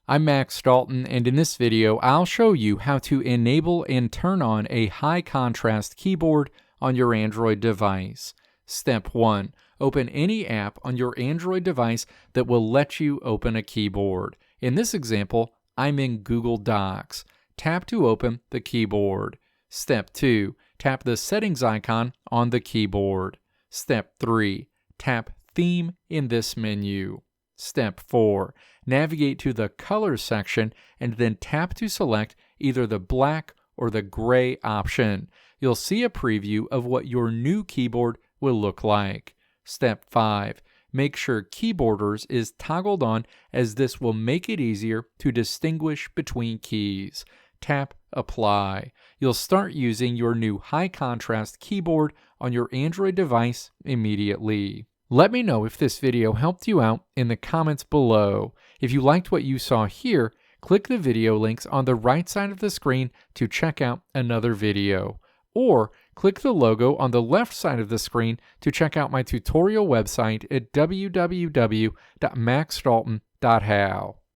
I'm Max Dalton, and in this video, I'll show you how to enable and turn on a high contrast keyboard on your Android device. Step 1. Open any app on your Android device that will let you open a keyboard. In this example, I'm in Google Docs. Tap to open the keyboard. Step 2. Tap the settings icon on the keyboard. Step 3. Tap Theme in this menu. Step 4. Navigate to the Colors section and then tap to select either the black or the gray option. You'll see a preview of what your new keyboard will look like. Step 5. Make sure Keyboarders is toggled on, as this will make it easier to distinguish between keys. Tap Apply. You'll start using your new high contrast keyboard on your Android device immediately. Let me know if this video helped you out in the comments below. If you liked what you saw here, click the video links on the right side of the screen to check out another video. Or click the logo on the left side of the screen to check out my tutorial website at www.maxdalton.how.